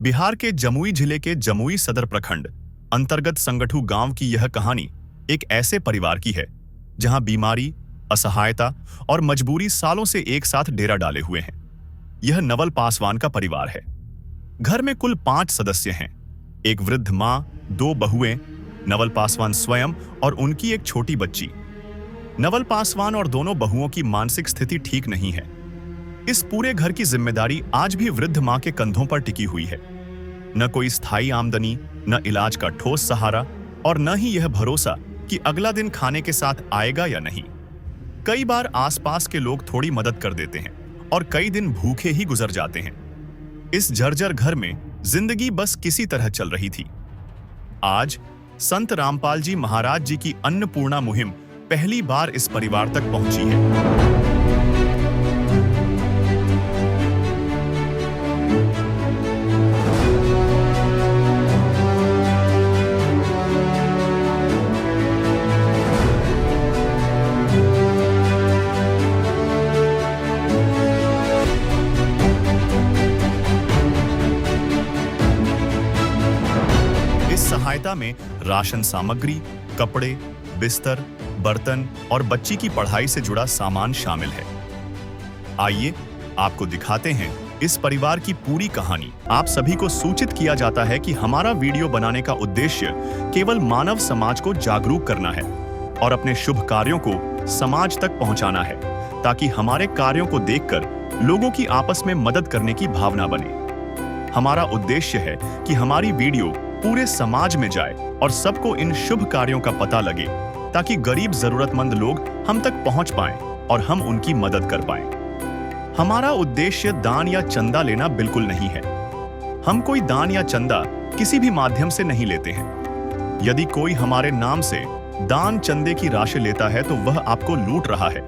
बिहार के जमुई जिले के जमुई सदर प्रखंड अंतर्गत संगठू गांव की यह कहानी एक ऐसे परिवार की है जहां बीमारी, असहायता और मजबूरी सालों से एक साथ डेरा डाले हुए हैं। यह नवल पासवान का परिवार है। घर में कुल 5 सदस्य हैं। एक वृद्ध मां, 2 बहुएं, नवल पासवान स्वयं और उनकी एक छोटी बच्ची। नवल पासवान और दोनों बहुओं की मानसिक स्थिति ठीक नहीं है। इस पूरे घर की जिम्मेदारी आज भी वृद्ध मां के कंधों पर टिकी हुई है। न कोई स्थायी आमदनी, न इलाज का ठोस सहारा और न ही यह भरोसा कि अगला दिन खाने के साथ आएगा या नहीं। कई बार आसपास के लोग थोड़ी मदद कर देते हैं और कई दिन भूखे ही गुजर जाते हैं। इस जर्जर घर में जिंदगी बस किसी तरह चल रही थी। आज संत रामपाल जी महाराज जी की अन्नपूर्णा मुहिम पहली बार इस परिवार तक पहुंची है। सहायता में राशन सामग्री, कपड़े, बिस्तर, बर्तन और बच्ची की पढ़ाई से जुड़ा सामान शामिल है। आइए आपको दिखाते हैं इस परिवार की पूरी कहानी। आप सभी को सूचित किया जाता है कि हमारा वीडियो बनाने का उद्देश्य केवल मानव समाज को जागरूक करना है और अपने शुभ कार्यों को समाज तक पहुंचाना है, ताकि हमारे कार्यों को देखकर लोगों की आपस में मदद करने की भावना बने। हमारा उद्देश्य है कि हमारी वीडियो पूरे समाज में जाए और सबको इन शुभ कार्यों का पता लगे, ताकि गरीब जरूरतमंद लोग हम तक पहुंच पाएं और हम उनकी मदद कर पाएं। हमारा उद्देश्य दान या चंदा लेना बिल्कुल नहीं है। हम कोई दान या चंदा किसी भी माध्यम से नहीं लेते हैं। यदि कोई हमारे नाम से दान चंदे की राशि लेता है तो वह आपको लूट रहा है।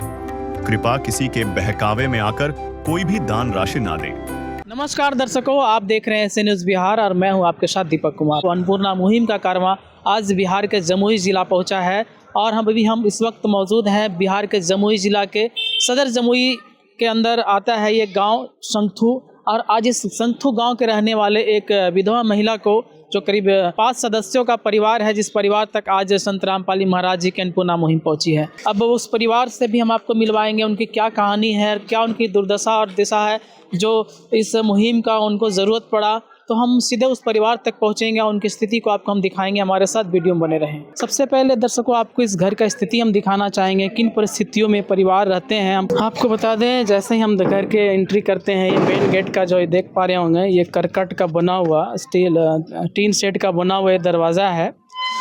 कृपया किसी के बहकावे में आकर कोई भी दान राशि ना दें। नमस्कार दर्शकों, आप देख रहे हैं सी न्यूज़ बिहार और मैं हूं आपके साथ दीपक कुमार। तो अन्नपूर्णा मुहिम का कारवां आज बिहार के जमुई ज़िला पहुंचा है और हम इस वक्त मौजूद हैं बिहार के जमुई ज़िला के सदर जमुई के अंदर आता है ये गांव संगठू। और आज इस संगठू गांव के रहने वाले एक विधवा महिला को, जो करीब 5 सदस्यों का परिवार है, जिस परिवार तक आज संत रामपाल महाराज जी की अन्नपूर्णा मुहिम पहुंची है। अब उस परिवार से भी हम आपको मिलवाएंगे, उनकी क्या कहानी है, क्या उनकी दुर्दशा और दिशा है जो इस मुहिम का उनको ज़रूरत पड़ा। तो हम सीधे उस परिवार तक पहुंचेंगे और उनकी स्थिति को आपको हम दिखाएंगे। हमारे साथ वीडियो में बने रहें। सबसे पहले दर्शकों, आपको इस घर का स्थिति हम दिखाना चाहेंगे, किन परिस्थितियों में परिवार रहते हैं। हम आपको बता दें, जैसे ही हम घर के एंट्री करते हैं, ये मेन गेट का जो देख पा रहे होंगे, ये करकट का बना हुआ टीन शेड का बना हुआ दरवाज़ा है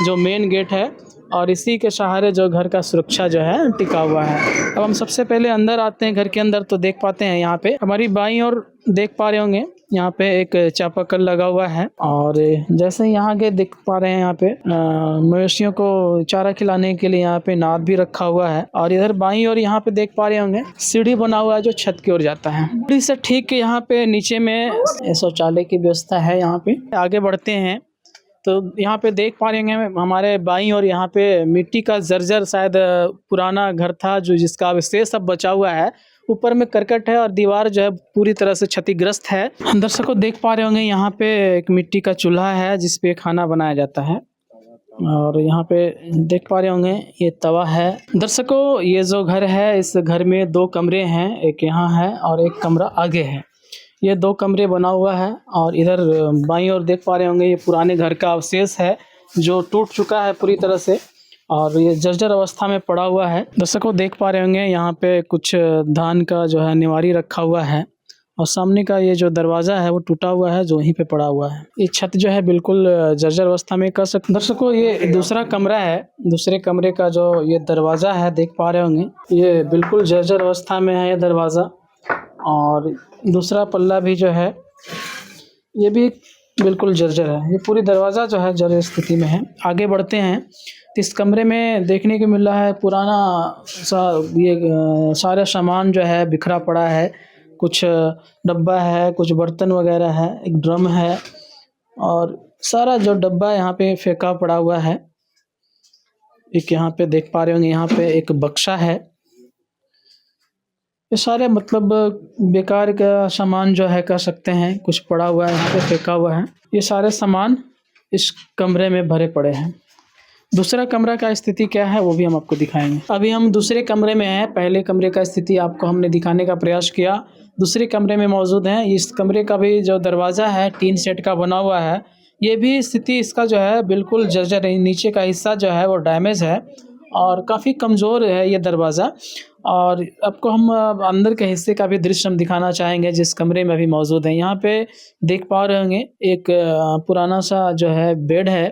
जो मेन गेट है, और इसी के सहारे जो घर का सुरक्षा जो है टिका हुआ है। अब हम सबसे पहले अंदर आते हैं घर के अंदर, तो देख पाते हैं यहाँ पे हमारी बाईं ओर देख पा रहे होंगे, यहाँ पे एक चापाकल लगा हुआ है। और जैसे यहाँ के देख पा रहे हैं, यहाँ पे मवेशियों को चारा खिलाने के लिए यहाँ पे नाद भी रखा हुआ है। और इधर बाईं ओर यहाँ पे देख पा रहे होंगे सीढ़ी बना हुआ है जो छत की ओर जाता है। सीढ़ी से ठीक यहाँ पे नीचे में शौचालय की व्यवस्था है। यहाँ पे आगे बढ़ते हैं तो यहाँ पे देख पा रहे हैं हमारे बाईं और यहाँ पे मिट्टी का जर्जर शायद पुराना घर था, जो जिसका अवशेष अब बचा हुआ है। ऊपर में करकट है और दीवार जो है पूरी तरह से क्षतिग्रस्त है। दर्शकों देख पा रहे होंगे यहाँ पे एक मिट्टी का चूल्हा है जिस पे खाना बनाया जाता है। और यहाँ पे देख पा रहे होंगे ये तवा है। दर्शकों, ये जो घर है, इस घर में 2 कमरे हैं, एक यहाँ है और एक कमरा आगे है। ये 2 कमरे बना हुआ है। और इधर बाईं ओर देख पा रहे होंगे ये पुराने घर का अवशेष है जो टूट चुका है पूरी तरह से और ये जर्जर अवस्था में पड़ा हुआ है। दर्शकों देख पा रहे होंगे यहाँ पे कुछ धान का जो है निवारी रखा हुआ है और सामने का ये जो दरवाज़ा है वो टूटा हुआ है जो वहीं पे पड़ा हुआ है। ये छत जो है बिल्कुल जर्जर अवस्था में कर सकते। दर्शकों, ये दूसरा कमरा है। दूसरे कमरे का जो ये दरवाज़ा है देख पा रहे होंगे, ये बिल्कुल जर्जर अवस्था में है ये दरवाज़ा। और दूसरा पल्ला भी जो है ये भी बिल्कुल जर्जर है। ये पूरी दरवाज़ा जो है जर्जर स्थिति में है। आगे बढ़ते हैं तो इस कमरे में देखने को मिल रहा है पुराना ये सारा सामान जो है बिखरा पड़ा है। कुछ डब्बा है, कुछ बर्तन वगैरह है, एक ड्रम है और सारा जो डब्बा यहाँ पे फेंका पड़ा हुआ है। एक यहाँ पे देख पा रहे होंगे यहाँ पे एक बक्सा है। ये सारे मतलब बेकार का सामान जो है कह सकते हैं, कुछ पड़ा हुआ है यहाँ पे फेंका हुआ है। ये सारे सामान इस कमरे में भरे पड़े हैं। दूसरा कमरा का स्थिति क्या है वो भी हम आपको दिखाएंगे। अभी हम दूसरे कमरे में हैं। पहले कमरे का स्थिति आपको हमने दिखाने का प्रयास किया। दूसरे कमरे में मौजूद हैं। इस कमरे का भी जो दरवाज़ा है टीन शेड का बना हुआ है, ये भी स्थिति इसका जो है बिल्कुल जर्जर है। नीचे का हिस्सा जो है वो डैमेज है और काफ़ी कमज़ोर है ये दरवाज़ा। और आपको हम अंदर के हिस्से का भी दृश्य हम दिखाना चाहेंगे जिस कमरे में अभी मौजूद है। यहाँ पे देख पा रहे होंगे एक पुराना सा जो है बेड है,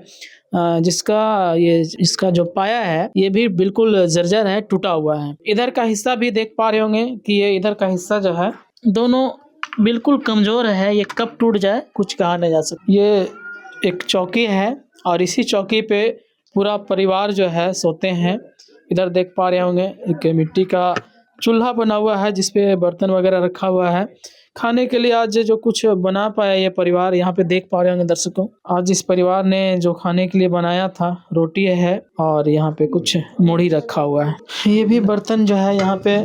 इसका जो पाया है ये भी बिल्कुल जर्जर है, टूटा हुआ है। इधर का हिस्सा भी देख पा रहे होंगे कि ये इधर का हिस्सा जो है दोनों बिल्कुल कमज़ोर है। ये कब टूट जाए कुछ कहा नहीं जा सकता। ये एक चौकी है और इसी चौकी पे पूरा परिवार जो है सोते हैं। इधर देख पा रहे होंगे एक मिट्टी का चूल्हा बना हुआ है जिसपे बर्तन वगैरह रखा हुआ है। खाने के लिए आज जो कुछ बना पाया ये परिवार, यहाँ पे देख पा रहे होंगे दर्शकों, आज इस परिवार ने जो खाने के लिए बनाया था रोटी है और यहाँ पे कुछ मूढ़ी रखा हुआ है। ये भी बर्तन जो है यहाँ पे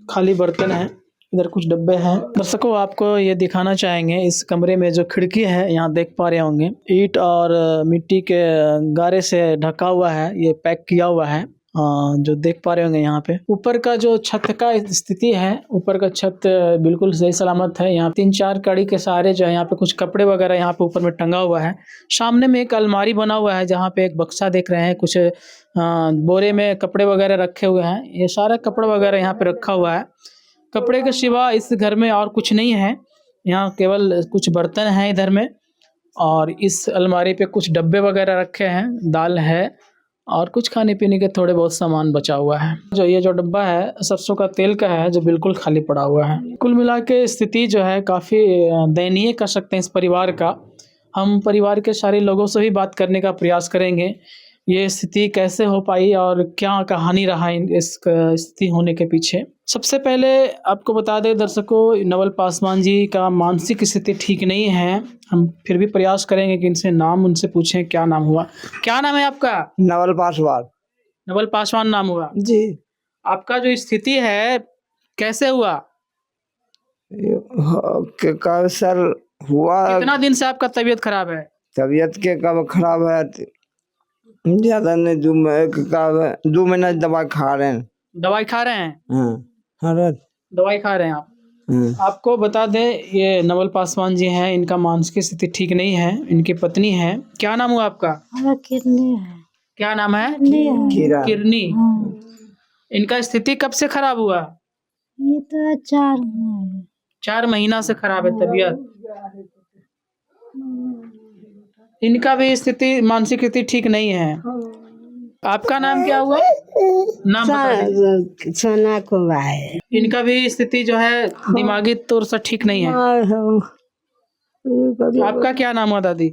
खाली बर्तन है। इधर कुछ डब्बे हैं। दर्शकों आपको ये दिखाना चाहेंगे इस कमरे में जो खिड़की है, यहाँ देख पा रहे होंगे ईंट और मिट्टी के गारे से ढका हुआ है, ये पैक किया हुआ है। जो देख पा रहे होंगे यहाँ पे ऊपर का जो छत का स्थिति है, ऊपर का छत बिल्कुल सही सलामत है। यहाँ 3-4 कड़ी के सहारे जो है यहाँ पे कुछ कपड़े वगैरह यहाँ पे ऊपर में टंगा हुआ है। सामने में एक अलमारी बना हुआ है जहाँ पे एक बक्सा देख रहे हैं, कुछ बोरे में कपड़े वगैरह रखे हुए हैं। ये सारा कपड़ा वगैरह यहाँ पे रखा हुआ है। कपड़े के सिवा इस घर में और कुछ नहीं है। यहाँ केवल कुछ बर्तन हैं इधर में और इस अलमारी पे कुछ डब्बे वगैरह रखे हैं, दाल है और कुछ खाने पीने के थोड़े बहुत सामान बचा हुआ है। ये जो डब्बा है सरसों का तेल का है जो बिल्कुल खाली पड़ा हुआ है। कुल मिला के स्थिति जो है काफ़ी दयनीय कर सकते हैं इस परिवार का। हम परिवार के सारे लोगों से भी बात करने का प्रयास करेंगे ये स्थिति कैसे हो पाई और क्या कहानी रहा इस स्थिति होने के पीछे। सबसे पहले आपको बता दें दर्शकों, नवल पासवान जी का मानसिक स्थिति ठीक नहीं है। हम फिर भी प्रयास करेंगे कि इनसे नाम उनसे पूछें क्या नाम हुआ। क्या नाम है आपका? नवल पासवान। नवल पासवान नाम हुआ जी। आपका? जो स्थिति है कैसे हुआ? कब सर हुआ? कितना दिन से आपका तबीयत खराब है? तबीयत के कब खराब है? ज्यादा नहीं, 2 महीना दवाई खा रहे हैं। दवाई खा रहे हैं? हाँ, दवाई खा रहे हैं आप। आपको बता दें ये नवल पासवान जी हैं, इनका मानसिक स्थिति ठीक नहीं है। इनकी पत्नी है। क्या नाम हुआ आपका? किरनी है। क्या नाम है? किरनी। इनका स्थिति कब से खराब हुआ? ये तो 4 महीना से खराब है तबीयत। इनका भी स्थिति मानसिक स्थिति ठीक नहीं है। आपका नाम क्या हुआ? नाम बता। सोना कुबा है। इनका भी स्थिति जो है दिमागी तौर से ठीक नहीं है। आपका क्या नाम हुआ दादी?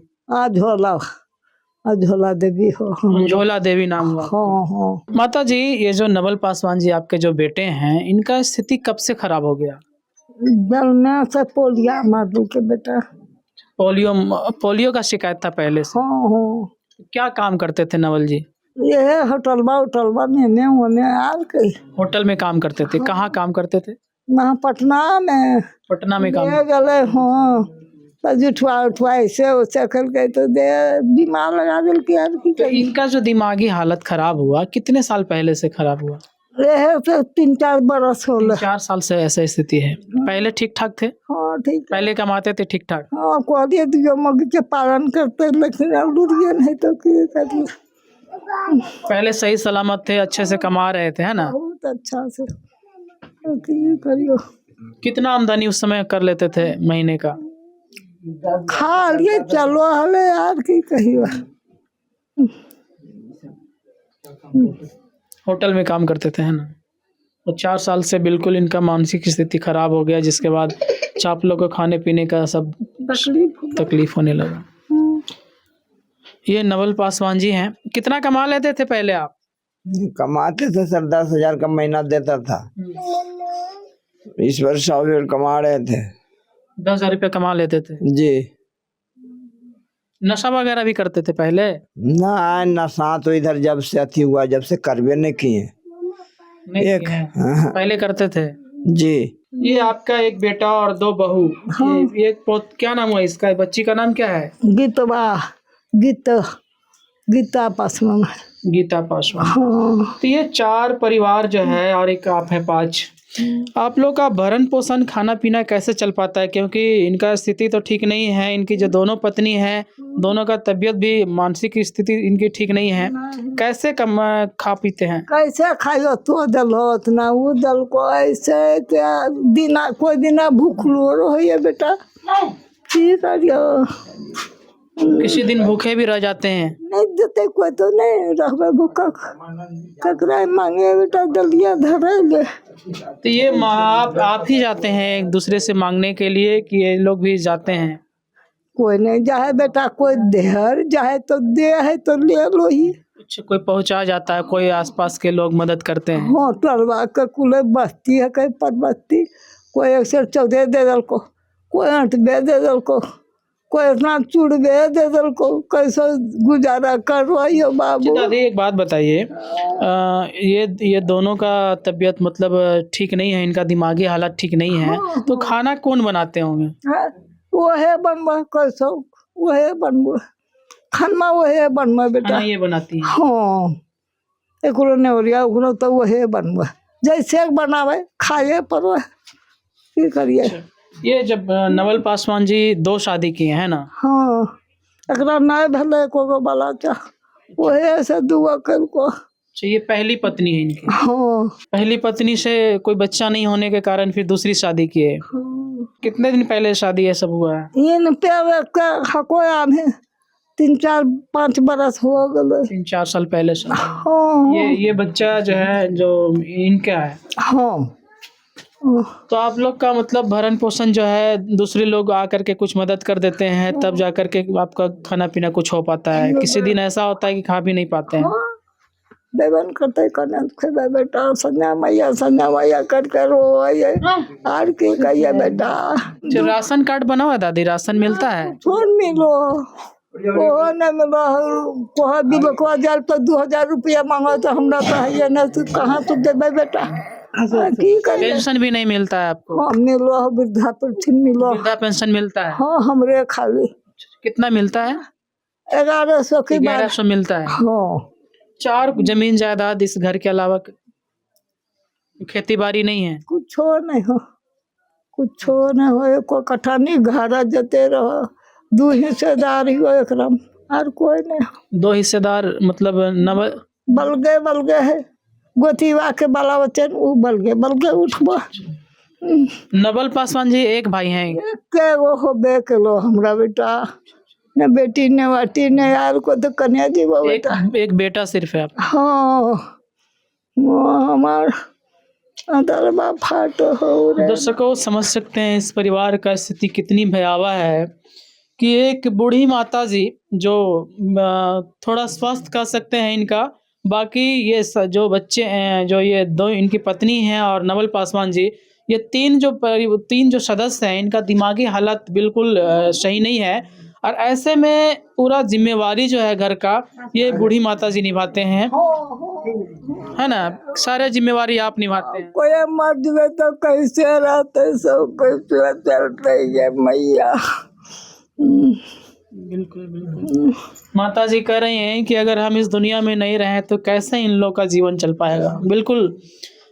झोला देवी हो। झोला देवी नाम हुआ। हाँ। माता जी, ये जो नवल पासवान जी आपके जो बेटे हैं, इनका स्थिति कब से खराब हो गया? जलने से पोलिया मार दू के बेटा। पोलियो का शिकायत था पहले से? हाँ। क्या काम करते थे नवल जी? ये होटलबा में होने आल के होटल में काम करते थे। कहाँ काम करते थे? वहाँ पटना में। पटना में काम गले। हाँ, उठवा ऐसे कर के तो दे बीमार लगा दिल के यार की। तो इनका जो दिमागी हालत खराब हुआ कितने साल पहले से खराब हुआ? 3-4 बरस हो। 4 साल से ऐसा स्थिति है। पहले ठीक ठाक थे? हाँ ठीक। पहले कमाते थे ठीक ठाक? हाँ, कह दिए तो मग के पालन करते, लेकिन अब दुनिया नहीं तो क्या। पहले सही सलामत थे, अच्छे से कमा रहे थे, है ना? बहुत अच्छा से करियो। कितना आमदनी उस समय कर लेते थे महीने का? खा लिए चलो हले यार की कहियो। होटल में काम करते थे, है ना? और 4 साल से बिल्कुल इनका मानसिक स्थिति खराब हो गया, जिसके बाद चापलों को खाने पीने का सब तकलीफ होने लगा। ये नवल पासवान जी हैं। कितना कमा लेते थे पहले आप? कमाते थे सर, 10,000 का महीना देता था। इस वर्ष 100 कमा रहे थे। 10,000 रुपये कमा लेते थे जी। नशा वगैरह भी करते थे पहले? ना, नशा तो इधर जब से अथी हुआ, जब से करवे नहीं किए। नहीं किए हैं। पहले करते थे? जी। ये आपका एक बेटा और दो बहू। हाँ। ये एक क्या नाम हुआ इसका? बच्ची का नाम क्या है? गीता पासवान। गीता पासवान। हाँ। तो ये 4 परिवार जो है और एक आप है 5। आप लोग का भरण पोषण खाना पीना कैसे चल पाता है? क्योंकि इनका स्थिति तो ठीक नहीं है। इनकी जो दोनों पत्नी है, दोनों का तबीयत भी, मानसिक स्थिति इनकी ठीक नहीं है। कैसे खा पीते हैं? कैसे खाइयो तो दल होत ना वो दल को ऐसे क्या दिना कोई दिना भूखलो रहिए बेटा। ठीक करियो। किसी दिन भूखे भी रह जाते हैं। नहीं देते कोई तो नहीं रहबे भूखा। ककरा मांगे बेटा दलिया धरेले। तो ये आप ही जाते हैं एक दूसरे से मांगने के लिए कि ये लोग भी जाते हैं? कोई नहीं जाए बेटा, कोई देहर जाए तो दे है तो ले लो ही। अच्छा, कोई पहुंचा जाता है, कोई आसपास के लोग मदद करते हैं? होटलवा के कुल बस्ती है, कहीं पर बस्ती, कोई 114 दे दल को, कोई 8 दे दल को, कोई इतना चूड़बे दे दल को। कैसे गुजारा करवाइयो बाबू। दादी एक बात बताइए, ये दोनों का तबीयत मतलब ठीक नहीं है, इनका दिमागी हालत ठीक नहीं है, तो खाना कौन बनाते होंगे? वहे बनवा कैसे, वहे बनवा खाना, वहे बनवा बेटा। खाना ये बनाती है? हाँ, एकरो नेवरिया उकरो तो वहे बनवा, जैसे बनावे खाए पर की करिए। ये जब नवल पासवान जी 2 शादी किए हैं ना? हाँ, एकरा नहीं भले को बाला चा, वहे से दुआ कर को। अच्छा, ये पहली पत्नी है इनकी? हाँ। पहली पत्नी से कोई बच्चा नहीं होने के कारण फिर दूसरी शादी किए। कितने दिन पहले शादी ये सब हुआ है? इन पे हको आम है 3-4-5 बरस हो गए। 3-4 साल पहले शादी। हाँ। ये बच्चा जो है जो इनका है। हाँ। तो आप लोग का मतलब भरण पोषण जो है दूसरे लोग आकर के कुछ मदद कर देते हैं, तब जा कर के आपका खाना पीना कुछ हो पाता है? किसी दिन ऐसा होता है कि खा भी नहीं पाते हैं? देवन करते करना खेबे बेटा, संज्ञा मैया करके रोइए आर के कहिए बेटा। जो राशन कार्ड बना हुआ दादी, राशन मिलता है? कौन मिलो वो न मिलो, कोहा बिलो को 1000 पर 2000 रुपया मांगो तो हमरा तो है ना, तू कहाँ तू देबे बेटा? की करिए? पेंशन भी नहीं मिलता है आपको? हाँ मिलो, वृद्धा पेंशन मिलो। वृद्धा पेंशन मिलता है? हाँ हमरे खाली। कितना मिलता है? 1100 की 1100 मिलता है। हाँ। 4 जमीन जायदाद इस घर के अलावा खेती बाड़ी नहीं है? कुछ नहीं हो, कुछ नहीं हो, एको कट्ठा नहीं, घर जते रहो, 2 हिस्सेदार ही हो एकरम, और कोई नहीं। 2 हिस्सेदार मतलब बलगे है गोतीवा के बाला बच्चन, वो बलगे उठबो। नवल पासवान जी एक भाई हैं? के वो हो बेकलो हमरा बेटा, न बेटी न वाटी न यार को तो कन्या जी वो बेटा। एक बेटा सिर्फ है आपका? हाँ, वो हमार दरबा फाटो हो रे। दर्शकों समझ सकते हैं इस परिवार का स्थिति कितनी भयावह है कि एक बूढ़ी माता जी जो थोड़ा स्वस्थ कह सकते हैं इनका, बाकी ये जो बच्चे हैं, जो ये 2 इनकी पत्नी हैं और नवल पासवान जी, ये 3 जो सदस्य हैं, इनका दिमागी हालत बिल्कुल सही नहीं है। और ऐसे में पूरा जिम्मेवारी जो है घर का ये बूढ़ी माता जी निभाते हैं, है ना? सारे जिम्मेवारी आप निभाते हैं। कोई मर जाए तो कैसे रहते, सब कैसे चलते है मैया। बिल्कुल बिल्कुल। माता जी कह रही हैं कि अगर हम इस दुनिया में नहीं रहे तो कैसे इन लोग का जीवन चल पाएगा। बिल्कुल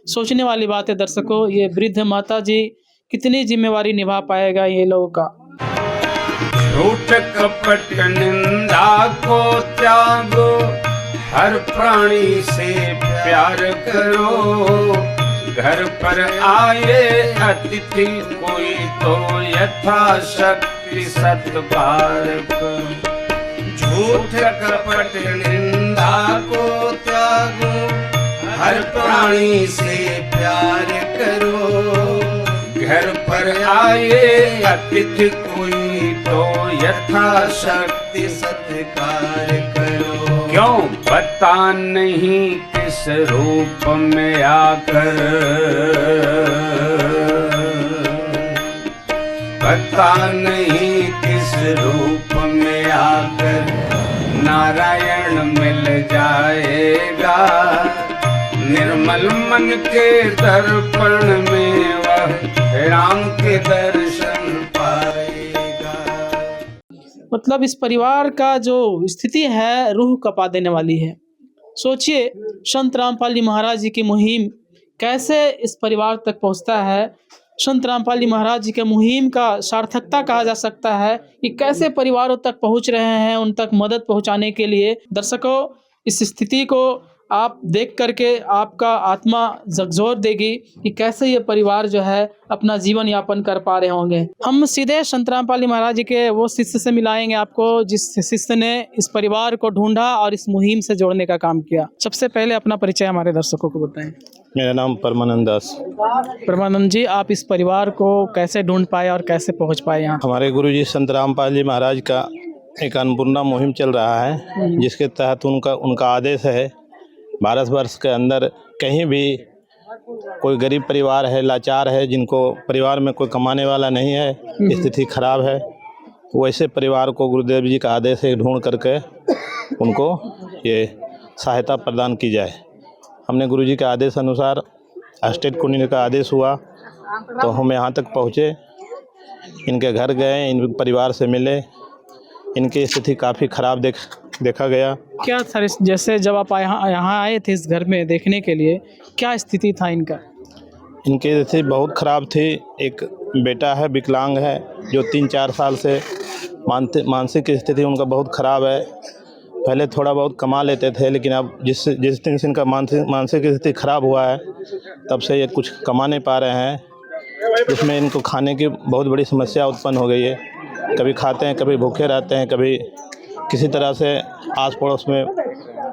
सोचने वाली बात है दर्शकों, ये वृद्ध माता जी कितनी जिम्मेवारी निभा पाएगा ये लोगों का। झूठ कपट निंदा को त्यागो, हर प्राणी से प्यार करो, घर पर आए अतिथि कोई तो यथाशक्ति सत्कार करो। झूठ कपट निंदा को त्यागो, हर प्राणी से प्यार करो, घर पर आए अतिथि कोई तो यथाशक्ति सत्कार करो। क्यों पता नहीं किस रूप में आकर, पता नहीं किस रूप में आकर नारायण मिल जाएगा, निर्मल मन के दर्पण में वह राम के दर्शन पाएगा। मतलब इस परिवार का जो स्थिति है रूह कपा देने वाली है। सोचिए संत रामपाल जी महाराज जी की मुहिम कैसे इस परिवार तक पहुंचता है। संत रामपाल जी महाराज जी के मुहिम का सार्थकता कहा जा सकता है कि कैसे परिवारों तक पहुंच रहे हैं, उन तक मदद पहुंचाने के लिए। दर्शकों, इस स्थिति को आप देख करके आपका आत्मा झकझोर देगी कि कैसे ये परिवार जो है अपना जीवन यापन कर पा रहे होंगे। हम सीधे संत रामपाल जी महाराज जी के वो शिष्य से मिलाएंगे आपको जिस शिष्य ने इस परिवार को ढूंढा और इस मुहिम से जोड़ने का काम किया। सबसे पहले अपना परिचय हमारे दर्शकों को बताएं। मेरा नाम परमानंद दास। परमानंद जी, आप इस परिवार को कैसे ढूंढ पाए और कैसे पहुंच पाए यहाँ? हमारे गुरुजी संत रामपाल जी महाराज का एक अन्नपूर्णा मुहिम चल रहा है, जिसके तहत उनका आदेश है भारतवर्ष के अंदर कहीं भी कोई गरीब परिवार है, लाचार है, जिनको परिवार में कोई कमाने वाला नहीं है, स्थिति खराब है, वैसे परिवार को गुरुदेव जी का आदेश है ढूंढ करके उनको ये सहायता प्रदान की जाए। हमने गुरुजी के आदेश अनुसार स्टेट कोऑर्डिनेटर का आदेश हुआ तो हम यहाँ तक पहुँचे, इनके घर गए, इन परिवार से मिले। इनकी स्थिति काफ़ी ख़राब देखा गया। क्या सर, जैसे जब आप यहाँ आए थे इस घर में देखने के लिए, क्या स्थिति था इनका? इनकी स्थिति बहुत ख़राब थी। एक बेटा है, विकलांग है, जो 3-4 साल से मानसिक स्थिति उनका बहुत ख़राब है। पहले थोड़ा बहुत कमा लेते थे, लेकिन अब जिस दिन से इनका मानसिक स्थिति ख़राब हुआ है तब से ये कुछ कमा नहीं पा रहे हैं, जिसमें इनको खाने की बहुत बड़ी समस्या उत्पन्न हो गई है। कभी खाते हैं, कभी भूखे रहते हैं, कभी किसी तरह से आस पड़ोस में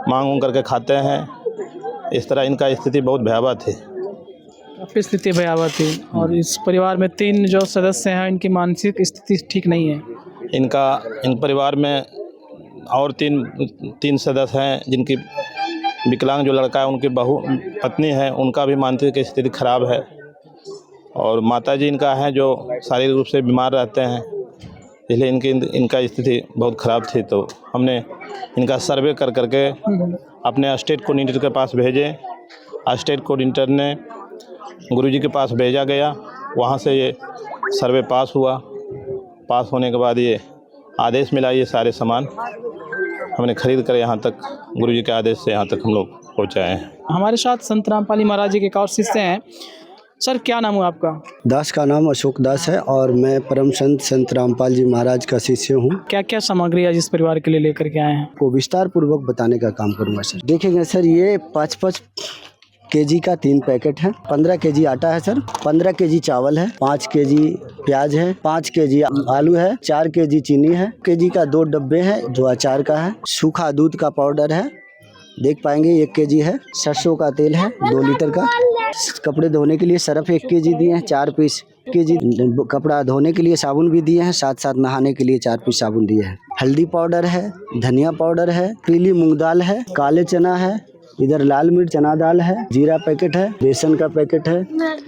मांग करके खाते हैं। इस तरह इनका स्थिति बहुत भयावह थी। काफ़ी स्थिति भयावह थी। और इस परिवार में 3 जो सदस्य हैं, इनकी मानसिक स्थिति ठीक नहीं है। इन परिवार में और 3 सदस्य हैं, जिनकी विकलांग जो लड़का है उनकी पत्नी है, उनका भी मानसिक स्थिति खराब है। और माताजी इनका है जो शारीरिक रूप से बीमार रहते हैं, इसलिए इनका स्थिति बहुत ख़राब थी। तो हमने इनका सर्वे कर करके अपने स्टेट कोऑर्डिनेटर के पास भेजे। स्टेट कोऑर्डिनेटर ने गुरुजी के पास भेजा गया, वहाँ से ये सर्वे पास हुआ। पास होने के बाद ये आदेश मिला, ये सारे सामान हमने खरीद कर यहाँ तक गुरुजी के आदेश से यहाँ तक हम लोग पहुँचाए हैं। हमारे साथ संत रामपाल जी महाराज जी के एक और शिष्य हैं। सर, क्या नाम है आपका? दास का नाम अशोक दास है और मैं परम संत रामपाल जी महाराज का शिष्य हूँ। क्या क्या सामग्री आज इस परिवार के लिए लेकर के आए हैं? को विस्तार पूर्वक बताने का काम करूँगा सर। देखेंगे सर, ये 5-5 केजी का 3 पैकेट है। 15 केजी आटा है सर, 15 केजी चावल है, 5 केजी प्याज है, 5 केजी आलू है, 4 केजी चीनी है, केजी का 2 डब्बे हैं जो अचार का है, सूखा दूध का पाउडर है, देख पाएंगे 1 केजी है, सरसों का तेल है 2 लीटर का, कपड़े धोने के लिए सर्फ 1 केजी दिए हैं, 4 पीस केजी कपड़ा धोने के लिए साबुन भी दिए हैं, साथ नहाने के लिए 4 पीस साबुन दिए हैं, हल्दी पाउडर है, धनिया पाउडर है, पीली मूंग दाल है, काले चना है, इधर लाल मिर्च चना दाल है, जीरा पैकेट है, बेसन का पैकेट है,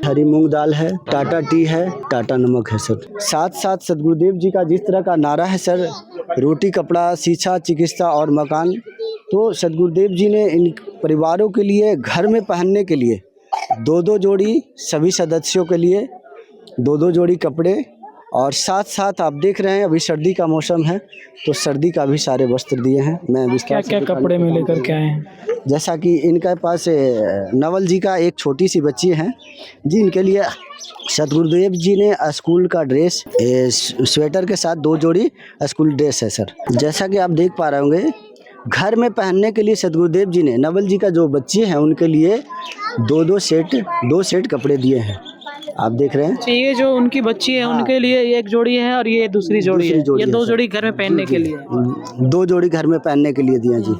हरी मूंग दाल है, टाटा टी है, टाटा नमक है सर। साथ सदगुरुदेव जी का जिस तरह का नारा है सर, रोटी कपड़ा शिक्षा चिकित्सा और मकान, तो सदगुरुदेव जी ने इन परिवारों के लिए घर में पहनने के लिए 2-2 जोड़ी, सभी सदस्यों के लिए 2-2 जोड़ी कपड़े, और साथ आप देख रहे हैं अभी सर्दी का मौसम है तो सर्दी का भी सारे वस्त्र दिए हैं। मैं विस्तार क्या कपड़े में लेकर के आए हैं? जैसा कि इनके पास नवल जी का एक छोटी सी बच्ची है जी, इनके लिए सदगुरुदेव जी ने स्कूल का ड्रेस स्वेटर के साथ 2 जोड़ी स्कूल ड्रेस है सर। जैसा कि आप देख पा रहे होंगे, घर में पहनने के लिए सदगुरुदेव जी ने नवल जी का जो बच्चे हैं उनके लिए 2 सेट कपड़े दिए हैं। आप देख रहे हैं, ये जो उनकी बच्ची है उनके लिए 1 जोड़ी है और ये दूसरी जोड़ी है। ये 2 जोड़ी घर में पहनने के लिए, 2 जोड़ी घर में पहनने के लिए दिए जी।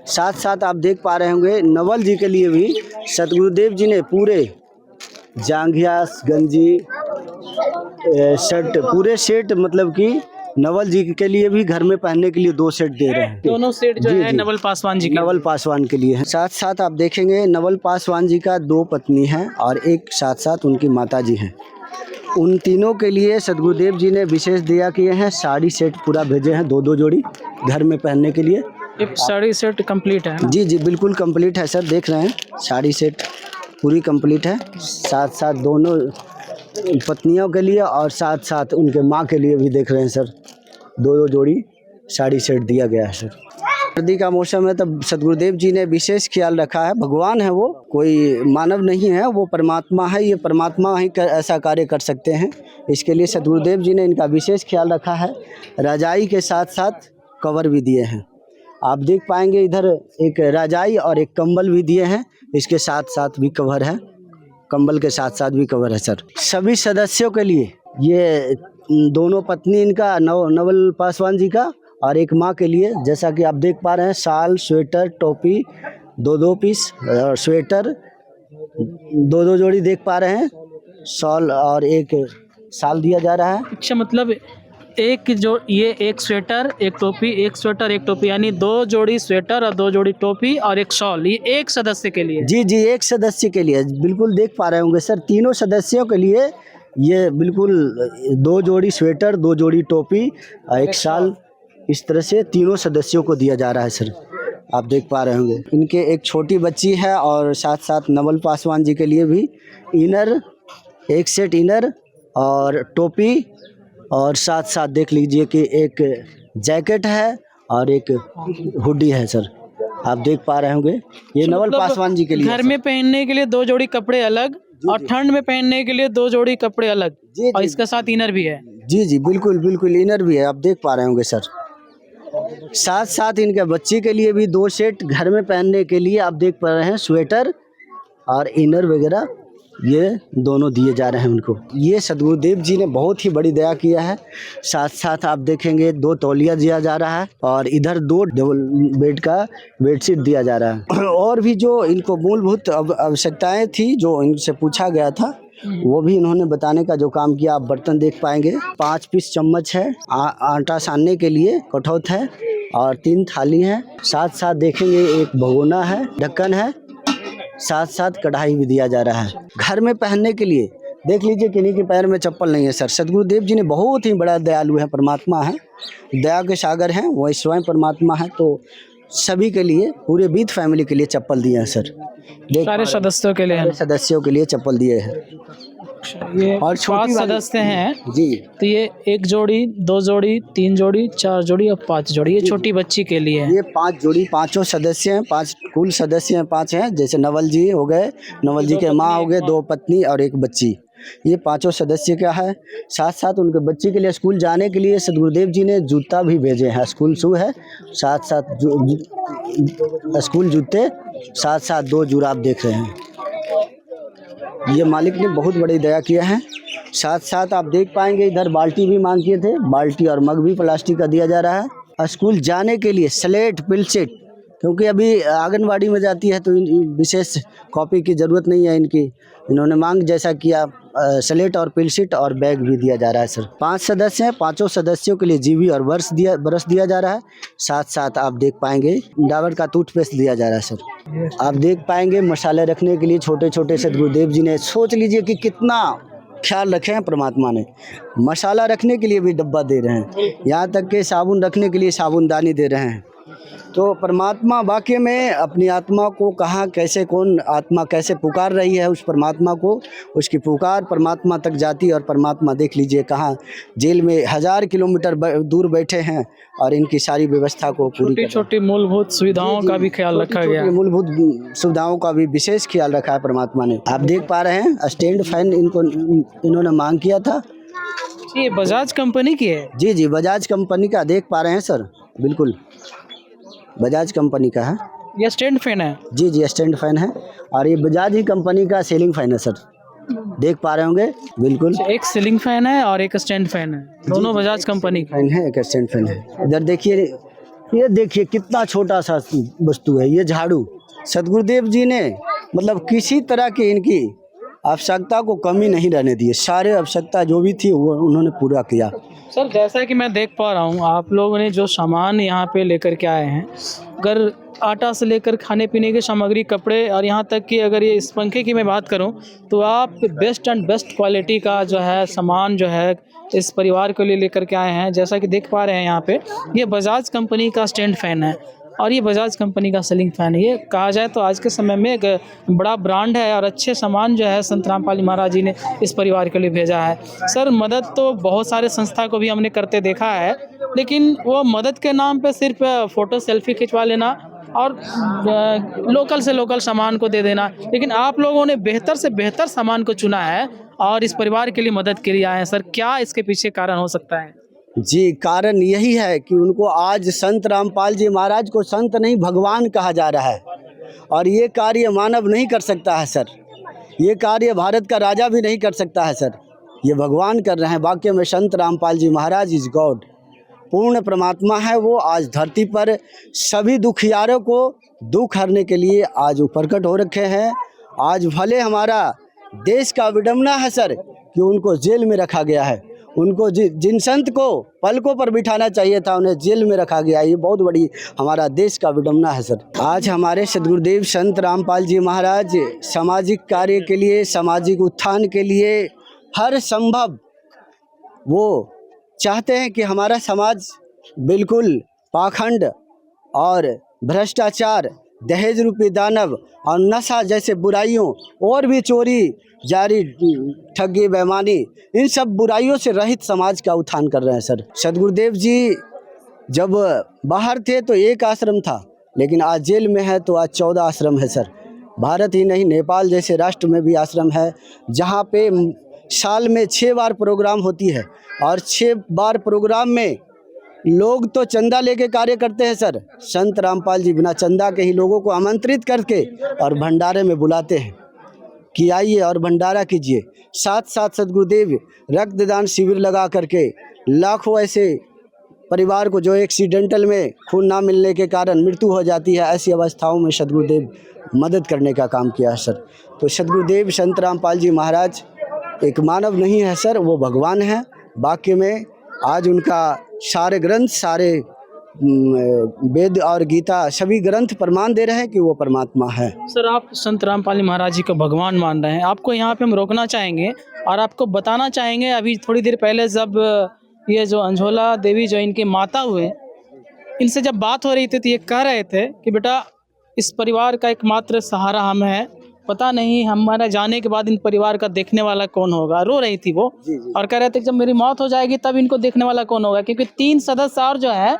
साथ आप देख पा रहे होंगे नवल जी के लिए भी सदगुरुदेव जी ने पूरे जांघिया गंजी शर्ट पूरे सेट, मतलब कि नवल जी के लिए भी घर में पहनने के लिए 2 सेट दे रहे हैं। दोनों सेट जो है नवल पासवान जी के, नवल पासवान के लिए है। साथ आप देखेंगे नवल पासवान जी का 2 पत्नी हैं और एक साथ उनकी माता जी हैं। उन तीनों के लिए सदगुरुदेव जी ने विशेष दिया किए हैं, साड़ी सेट पूरा भेजे हैं 2-2 जोड़ी घर में पहनने के लिए। एक साड़ी सेट कंप्लीट है ना? जी जी बिल्कुल कंप्लीट है सर, देख रहे हैं साड़ी सेट पूरी कंप्लीट है। साथ साथ दोनों पत्नियों के लिए और साथ साथ उनके माँ के लिए भी देख रहे हैं सर, दो जोड़ी साड़ी सेट दिया गया है सर। सर्दी का मौसम है तब सदगुरुदेव जी ने विशेष ख्याल रखा है। भगवान है वो, कोई मानव नहीं है, वो परमात्मा है। ये परमात्मा ही ऐसा कार्य कर सकते हैं। इसके लिए सदगुरुदेव जी ने इनका विशेष ख्याल रखा है। रजाई के साथ साथ कवर भी दिए हैं। आप देख पाएंगे इधर एक रजाई और एक कंबल भी दिए हैं। इसके साथ साथ भी कवर है, कंबल के साथ साथ भी कवर है सर। सभी सदस्यों के लिए ये दोनों पत्नी इनका नवल पासवान जी का और एक माँ के लिए, जैसा कि आप देख पा रहे हैं, शाल, स्वेटर, टोपी, दो पीस स्वेटर, दो जोड़ी देख पा रहे हैं, शॉल और एक शाल दिया जा रहा है। अच्छा, मतलब एक जो ये एक स्वेटर एक टोपी, एक स्वेटर एक टोपी, यानी 2 जोड़ी स्वेटर और 2 जोड़ी टोपी और एक शॉल, ये एक सदस्य के लिए? जी जी एक सदस्य के लिए, बिल्कुल देख पा रहे होंगे सर। तीनों सदस्यों के लिए ये बिल्कुल 2 जोड़ी स्वेटर, 2 जोड़ी टोपी और एक शाल, इस तरह से तीनों सदस्यों को दिया जा रहा है सर। आप देख पा रहे होंगे इनके एक छोटी बच्ची है और साथ साथ नवल पासवान जी के लिए भी इनर, एक सेट इनर और टोपी, और साथ साथ देख लीजिए कि एक जैकेट है और एक हुडी है सर। आप देख पा रहे होंगे ये नवल मतलब पासवान जी के लिए घर में पहनने के लिए 2 जोड़ी कपड़े अलग और ठंड में पहनने के लिए 2 जोड़ी कपड़े अलग, और इसके साथ इनर भी है। जी जी बिल्कुल बिल्कुल इनर भी है, आप देख पा रहे होंगे सर। साथ साथ इनके बच्ची के लिए भी 2 सेट घर में पहनने के लिए आप देख पा रहे हैं, स्वेटर और इनर वगैरह ये दोनों दिए जा रहे हैं उनको। ये सदगुरुदेव जी ने बहुत ही बड़ी दया किया है। साथ साथ आप देखेंगे 2 तौलिया दिया जा रहा है और इधर 2 डबल बेड का बेडशीट दिया जा रहा है। और भी जो इनको मूलभूत आवश्यकताएं थी जो इनसे पूछा गया था वो भी इन्होंने बताने का जो काम किया। आप बर्तन देख पाएंगे, 5 पीस चम्मच है, आटा सानने के लिए कठौत है और 3 थाली है। साथ साथ देखेंगे एक भगोना है, ढक्कन है, साथ साथ कढ़ाई भी दिया जा रहा है। घर में पहनने के लिए देख लीजिए किन्हीं के पैर में चप्पल नहीं है सर। सदगुरुदेव जी ने बहुत ही बड़ा दयालु है, परमात्मा है, दया के सागर हैं, वही स्वयं परमात्मा है। तो सभी के लिए, पूरे बीत फैमिली के लिए चप्पल दिए हैं सर। सारे सदस्यों के लिए है? सदस्यों के लिए चप्पल दिए हैं। ये और 5 सदस्य हैं जी, तो ये 1 जोड़ी, 2 जोड़ी, 3 जोड़ी, 4 जोड़ी और 5 जोड़ी, ये छोटी बच्ची के लिए है। ये 5 जोड़ी, 5 सदस्य हैं, 5 कुल सदस्य हैं, 5 हैं। जैसे नवल जी हो गए, नवल जी के माँ हो गए, 2 पत्नी और 1 बच्ची, ये 5 सदस्य का है। साथ साथ उनके बच्ची के लिए स्कूल जाने के लिए सदगुरुदेव जी ने जूता भी भेजे हैं, स्कूल शू है, साथ साथ स्कूल जूते, साथ साथ 2 जुराब देख रहे हैं। ये मालिक ने बहुत बड़ी दया किया है। साथ साथ आप देख पाएंगे इधर बाल्टी भी मांग किए थे, बाल्टी और मग भी प्लास्टिक का दिया जा रहा है। स्कूल जाने के लिए स्लेट, पेंसिल, क्योंकि अभी आंगनवाड़ी में जाती है तो विशेष कॉपी की ज़रूरत नहीं है इनकी, इन्होंने मांग जैसा किया, स्लेट और पेंसिल और बैग भी दिया जा रहा है सर। 5 सदस्य हैं, 5 सदस्यों के लिए जीवी और ब्रश दिया जा रहा है। साथ साथ आप देख पाएंगे डाबर का टूथपेस्ट दिया जा रहा है सर। आप देख पाएंगे मसाले रखने के लिए छोटे छोटे सदगुरुदेव जी ने, सोच लीजिए कि कितना ख्याल रखे हैं परमात्मा ने। मसाला रखने के लिए भी डब्बा दे रहे हैं, यहाँ तक कि साबुन रखने के लिए साबुनदानी दे रहे हैं। तो परमात्मा वाकई में अपनी आत्मा को कहाँ कैसे, कौन आत्मा कैसे पुकार रही है उस परमात्मा को, उसकी पुकार परमात्मा तक जाती है। और परमात्मा देख लीजिए कहाँ जेल में 1000 किलोमीटर दूर बैठे हैं और इनकी सारी व्यवस्था को पूरी छोटी मूलभूत सुविधाओं का भी ख्याल रखा गया। मूलभूत सुविधाओं का भी विशेष ख्याल रखा है परमात्मा ने। आप देख पा रहे हैं स्टैंड फैन इन्होंने मांग किया था। ये बजाज कंपनी की है? जी जी बजाज कंपनी का देख पा रहे हैं सर, बिल्कुल बजाज कंपनी का है। ये स्टैंड फैन है? जी जी स्टैंड फैन है और ये बजाज ही कंपनी का सीलिंग फैन है सर, देख पा रहे होंगे बिल्कुल। एक सीलिंग फैन है और एक स्टैंड फैन है, दोनों बजाज कंपनी फैन है, एक स्टैंड फैन है। इधर देखिए, ये देखिए कितना छोटा सा वस्तु है, ये झाड़ू। सदगुरुदेव जी ने मतलब किसी तरह की इनकी आवश्यकता को कमी नहीं रहने दी है, सारे आवश्यकता जो भी थी वो उन्होंने पूरा किया। सर जैसा कि मैं देख पा रहा हूँ आप लोगों ने जो सामान यहाँ पे लेकर के आए हैं, अगर आटा से लेकर खाने पीने की सामग्री, कपड़े और यहाँ तक कि अगर ये इस पंखे की मैं बात करूँ तो आप बेस्ट एंड बेस्ट क्वालिटी का जो है सामान जो है इस परिवार के लिए लेकर के आए हैं। जैसा कि देख पा रहे हैं यहाँ पे ये बजाज कंपनी का स्टैंड फैन है और ये बजाज कंपनी का सीलिंग फ़ैन है। ये कहा जाए तो आज के समय में एक बड़ा ब्रांड है और अच्छे सामान जो है संत रामपाल जी महाराज जी ने इस परिवार के लिए भेजा है। सर मदद तो बहुत सारे संस्था को भी हमने करते देखा है, लेकिन वो मदद के नाम पे सिर्फ फ़ोटो सेल्फी खिंचवा लेना और लोकल से लोकल सामान को दे देना, लेकिन आप लोगों ने बेहतर से बेहतर सामान को चुना है और इस परिवार के लिए मदद के लिए आए हैं। सर क्या इसके पीछे कारण हो सकता है? जी, कारण यही है कि उनको आज संत रामपाल जी महाराज को संत नहीं भगवान कहा जा रहा है, और ये कार्य मानव नहीं कर सकता है सर। ये कार्य भारत का राजा भी नहीं कर सकता है सर, ये भगवान कर रहे हैं। वाक्य में संत रामपाल जी महाराज इज गॉड, पूर्ण परमात्मा है वो। आज धरती पर सभी दुखियारों को दुख हरने के लिए आज वो प्रकट हो रखे हैं। आज भले हमारा देश का विडंबना है सर कि उनको जेल में रखा गया है। उनको जिन संत को पलकों पर बिठाना चाहिए था उन्हें जेल में रखा गया। ये बहुत बड़ी हमारा देश का विडंबना है सर। आज हमारे सद्गुरुदेव संत रामपाल जी महाराज सामाजिक कार्य के लिए, सामाजिक उत्थान के लिए हर संभव वो चाहते हैं कि हमारा समाज बिल्कुल पाखंड और भ्रष्टाचार, दहेज रूपी दानव और नशा जैसे बुराइयों और भी चोरी जारी, ठगी, बेईमानी, इन सब बुराइयों से रहित समाज का उत्थान कर रहे हैं सर। सद्गुरुदेव जी जब बाहर थे तो एक आश्रम था, लेकिन आज जेल में है तो आज 14 आश्रम है सर। भारत ही नहीं, नेपाल जैसे राष्ट्र में भी आश्रम है, जहाँ पे साल में 6 बार प्रोग्राम होती है, और 6 बार प्रोग्राम में लोग तो चंदा लेके कार्य करते हैं सर। संत रामपाल जी बिना चंदा के ही लोगों को आमंत्रित करके और भंडारे में बुलाते हैं कि आइए और भंडारा कीजिए। साथ साथ सद्गुरुदेव रक्तदान शिविर लगा करके लाखों ऐसे परिवार को जो एक्सीडेंटल में खून ना मिलने के कारण मृत्यु हो जाती है, ऐसी अवस्थाओं में सद्गुरुदेव मदद करने का काम किया है सर। तो सद्गुरुदेव संत रामपाल जी महाराज एक मानव नहीं है सर, वो भगवान है। वाक्य में आज उनका सारे ग्रंथ, सारे वेद और गीता सभी ग्रंथ प्रमाण दे रहे हैं कि वो परमात्मा है। सर आप संत रामपाल जी महाराज जी को भगवान मान रहे हैं, आपको यहाँ पे हम रोकना चाहेंगे और आपको बताना चाहेंगे, अभी थोड़ी देर पहले जब ये जो अंजोला देवी जो इनके माता हुए, इनसे जब बात हो रही थी तो ये कह रहे थे कि बेटा इस परिवार का एकमात्र सहारा हम हैं, पता नहीं हमारे जाने के बाद इन परिवार का देखने वाला कौन होगा। रो रही थी वो और कह रहे थे जब मेरी मौत हो जाएगी तब इनको देखने वाला कौन होगा, क्योंकि 3 सदस्य और जो है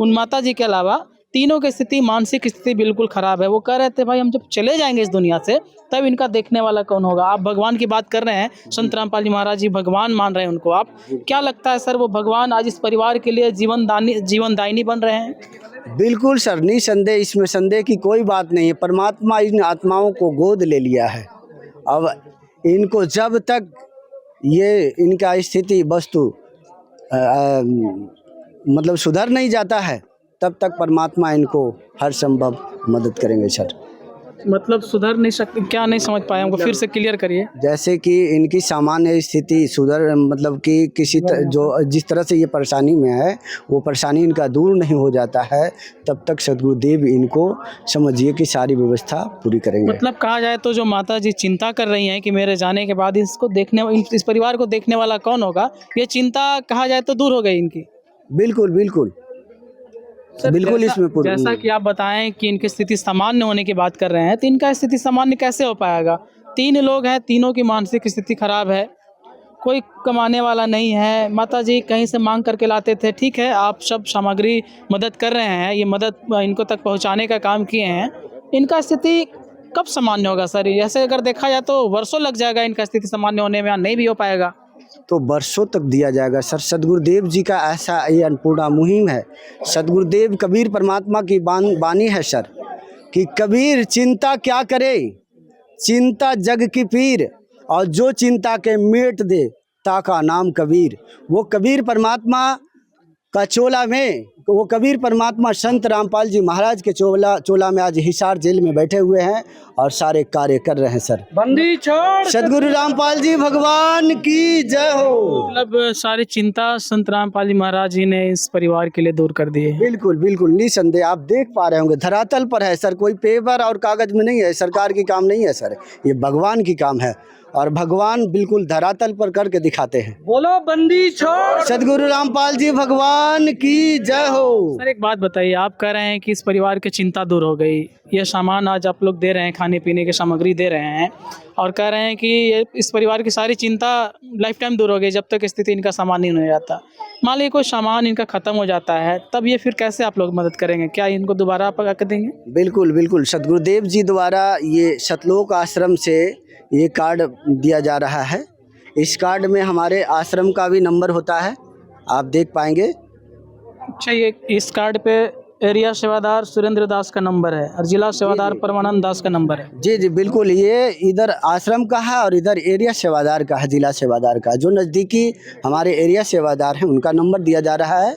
उन माता जी के अलावा तीनों की स्थिति, मानसिक स्थिति बिल्कुल ख़राब है। वो कह रहे थे भाई हम जब चले जाएंगे इस दुनिया से तब इनका देखने वाला कौन होगा। आप भगवान की बात कर रहे हैं, संत रामपाल जी महाराज जी भगवान मान रहे हैं उनको, आप क्या लगता है सर वो भगवान आज इस परिवार के लिए जीवनदायिनी बन रहे हैं? बिल्कुल सर, निसंदेह, इसमें संदेह की कोई बात नहीं है। परमात्मा इन आत्माओं को गोद ले लिया है। अब इनको जब तक ये इनका स्थिति वस्तु मतलब सुधर नहीं जाता है तब तक परमात्मा इनको हर संभव मदद करेंगे सर। मतलब सुधर नहीं सकते, क्या नहीं समझ पाए, हमको फिर से क्लियर करिए। जैसे कि इनकी सामान्य स्थिति सुधर, मतलब कि किसी जो जिस तरह से ये परेशानी में है वो परेशानी इनका दूर नहीं हो जाता है, तब तक सद्गुरुदेव इनको समझिए कि सारी व्यवस्था पूरी करेंगे। मतलब कहा जाए तो जो माता जी चिंता कर रही हैं कि मेरे जाने के बाद इसको देखने, इस परिवार को देखने वाला कौन होगा, ये चिंता कहा जाए तो दूर हो गई इनकी। बिल्कुल बिल्कुल बिल्कुल। इसमें जैसा कि आप बताएं कि इनकी स्थिति सामान्य होने की बात कर रहे हैं, तो इनका स्थिति सामान्य कैसे हो पाएगा? 3 लोग हैं, तीनों की मानसिक स्थिति खराब है, कोई कमाने वाला नहीं है, माता जी कहीं से मांग करके लाते थे। ठीक है, आप सब सामग्री मदद कर रहे हैं, ये मदद इनको तक पहुंचाने का काम किए हैं, इनका स्थिति कब सामान्य होगा सर? ऐसे अगर देखा जाए तो वर्षों लग जाएगा इनका स्थिति सामान्य होने में, नहीं भी हो पाएगा तो वर्षों तक दिया जाएगा सर। सद्गुरुदेव जी का ऐसा ये अन्नपूर्णा मुहिम है। सद्गुरुदेव कबीर परमात्मा की बानी है सर कि कबीर चिंता क्या करे, चिंता जग की पीर, और जो चिंता के मेट दे ताका नाम कबीर। वो कबीर परमात्मा का चोला में, वो कबीर परमात्मा संत रामपाल जी महाराज के चोला में आज हिसार जेल में बैठे हुए हैं और सारे कार्य कर रहे हैं सर। बंदी छोड़, सद्गुरु रामपाल जी भगवान की जय हो। मतलब सारी चिंता संत रामपाल जी महाराज जी ने इस परिवार के लिए दूर कर दी है। बिल्कुल बिल्कुल, निसंदेह। आप देख पा रहे होंगे धरातल पर है सर, कोई पेपर और कागज में नहीं है, सरकार की काम नहीं है सर, ये भगवान की काम है। और भगवान बिल्कुल धरातल पर करके दिखाते हैं। बोलो बंदी छोड़। सदगुरु रामपाल जी भगवान की जय हो। सर एक बात बताइए, आप कह रहे हैं कि इस परिवार की चिंता दूर हो गई, ये सामान आज आप लोग दे रहे हैं, खाने पीने की सामग्री दे रहे हैं और कह रहे हैं कि इस परिवार की सारी चिंता लाइफ टाइम दूर हो गई जब तक स्थिति इनका सामान नहीं हो जाता। मान लीजिए कोई सामान इनका ख़त्म हो जाता है, तब ये फिर कैसे आप लोग मदद करेंगे? क्या इनको दोबारा आप कर देंगे? बिल्कुल बिल्कुल, सदगुरुदेव जी द्वारा ये सतलोक आश्रम से ये कार्ड दिया जा रहा है। इस कार्ड में हमारे आश्रम का भी नंबर होता है, आप देख पाएंगे। अच्छा, ये इस कार्ड पे एरिया सेवादार सुरेंद्र दास का नंबर है और जिला सेवादार परमानंद दास का नंबर है। जी जी बिल्कुल, ये इधर आश्रम का है और इधर एरिया सेवादार का है, जिला सेवादार का। जो नज़दीकी हमारे एरिया सेवादार हैं उनका नंबर दिया जा रहा है।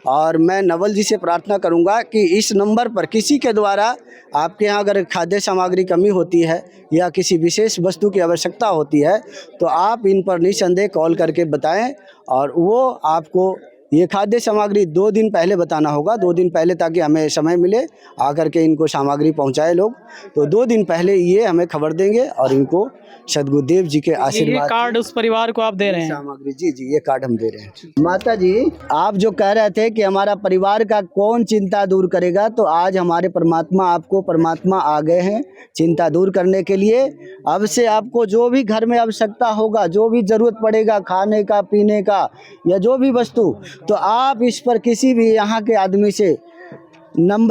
और मैं नवल जी से प्रार्थना करूंगा कि इस नंबर पर किसी के द्वारा आपके यहाँ अगर खाद्य सामग्री कमी होती है या किसी विशेष वस्तु की आवश्यकता होती है तो आप इन पर निसंदेह कॉल करके बताएं और वो आपको ये खाद्य सामग्री 2 दिन पहले बताना होगा, 2 दिन पहले, ताकि हमें समय मिले आकर के इनको सामग्री पहुंचाए लोग। तो 2 दिन पहले ये हमें खबर देंगे और इनको सदगुरुदेव जी के आशीर्वाद। ये कार्ड उस परिवार को आप दे रहे हैं? सामग्री, जी जी, ये कार्ड हम दे रहे हैं। माता जी, आप जो कह रहे थे कि हमारा परिवार का कौन चिंता दूर करेगा, तो आज हमारे परमात्मा आ गए हैं चिंता दूर करने के लिए। अब से आपको जो भी घर में आवश्यकता होगा, जो भी जरूरत पड़ेगा खाने का, पीने का या जो भी वस्तु, तो आप इस पर किसी भी यहाँ के आदमी से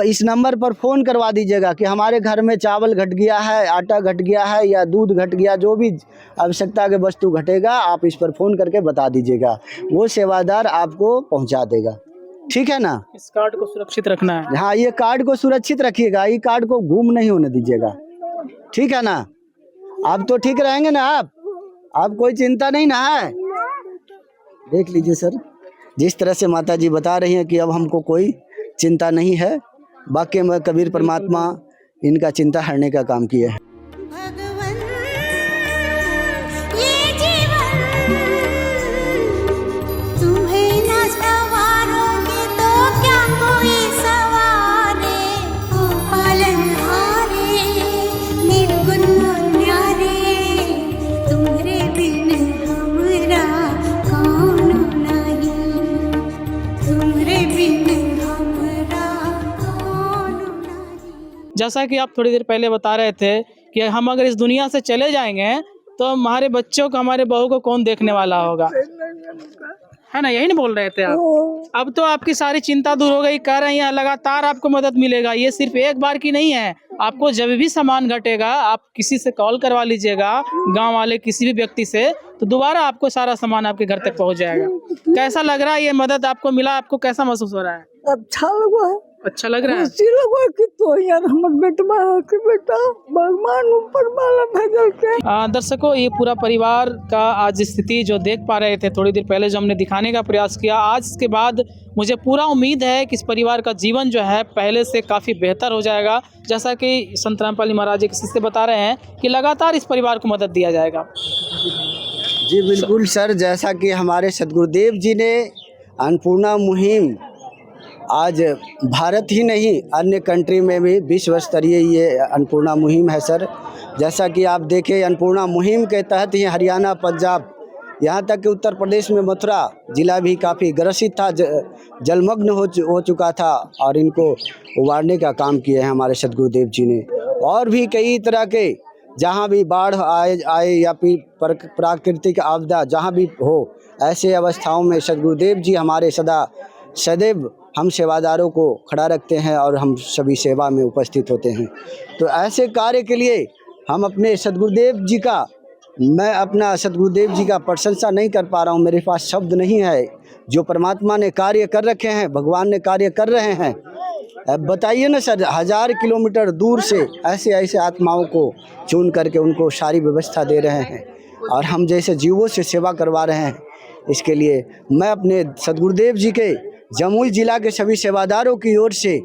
इस नंबर पर फ़ोन करवा दीजिएगा कि हमारे घर में चावल घट गया है, आटा घट गया है या दूध घट गया, जो भी आवश्यकता के वस्तु घटेगा आप इस पर फ़ोन करके बता दीजिएगा, वो सेवादार आपको पहुंचा देगा। ठीक है ना? इस कार्ड को सुरक्षित रखना है। हाँ, ये कार्ड को सुरक्षित रखिएगा, ये कार्ड को गुम नहीं होने दीजिएगा। ठीक है ना? आप तो ठीक रहेंगे ना? आप कोई चिंता नहीं ना है? देख लीजिए सर, जिस तरह से माता जी बता रही हैं कि अब हमको कोई चिंता नहीं है, वाकई में कबीर परमात्मा इनका चिंता हरने का काम किया है। भगवन ये जीवन तुम्हें न सवारोगे तो क्या कोई सवारे, ओ पालनहारे निर्गुण न्यारे, तुम्हारे बिन हमरा कौन नहीं, तुम्हारे बिन जैसा कि आप थोड़ी देर पहले बता रहे थे कि हम अगर इस दुनिया से चले जाएंगे तो हमारे बच्चों को, हमारे बहू को कौन देखने वाला होगा, है ना? यही नहीं बोल रहे थे आप? अब तो आपकी सारी चिंता दूर हो गई। कह रहे हैं लगातार आपको मदद मिलेगा, ये सिर्फ एक बार की नहीं है। आपको जब भी सामान घटेगा आप किसी से कॉल करवा लीजिएगा, गांव वाले किसी भी व्यक्ति से, तो दोबारा आपको सारा सामान आपके घर तक पहुंच जाएगा। कैसा लग रहा है ये मदद आपको मिला? आपको कैसा महसूस हो रहा है? अच्छा लगा है, अच्छा लग रहा है? खुशी लगा कि तो यार हमर बेटवा के बेटा भगवान ऊपर वाला भेजल के। दर्शकों, ये पूरा परिवार का आज स्थिति जो देख पा रहे थे थोड़ी देर पहले, जो हमने दिखाने का प्रयास किया, आज के बाद मुझे पूरा उम्मीद है कि इस परिवार का जीवन जो है पहले से काफ़ी बेहतर हो जाएगा। जैसा कि संत रामपाल जी महाराज जी किसी से बता रहे हैं कि लगातार इस परिवार को मदद दिया जाएगा। जी बिल्कुल सर, जैसा कि हमारे सदगुरुदेव जी ने अन्नपूर्णा मुहिम आज भारत ही नहीं अन्य कंट्री में भी विश्व स्तरीय ये अन्नपूर्णा मुहिम है सर। जैसा कि आप देखें, अन्नपूर्णा मुहिम के तहत ही हरियाणा, पंजाब, यहाँ तक कि उत्तर प्रदेश में मथुरा जिला भी काफ़ी ग्रसित था, जलमग्न हो चुका था, और इनको उबारने का काम किया है हमारे सदगुरुदेव जी ने। और भी कई तरह के जहाँ भी बाढ़ आए या फिर प्राकृतिक आपदा जहाँ भी हो, ऐसे अवस्थाओं में सदगुरुदेव जी हमारे सदैव हम सेवादारों को खड़ा रखते हैं और हम सभी सेवा में उपस्थित होते हैं। तो ऐसे कार्य के लिए हम अपने सदगुरुदेव जी का, मैं अपना सदगुरुदेव जी का प्रशंसा नहीं कर पा रहा हूँ, मेरे पास शब्द नहीं है। जो परमात्मा ने कार्य कर रखे हैं, भगवान ने कार्य कर रहे हैं, बताइए ना सर, 1000 किलोमीटर दूर से ऐसे आत्माओं को चुन करके उनको सारी व्यवस्था दे रहे हैं और हम जैसे जीवों से सेवा करवा रहे हैं। इसके लिए मैं अपने सदगुरुदेव जी के जमुई जिला के सभी सेवादारों की ओर से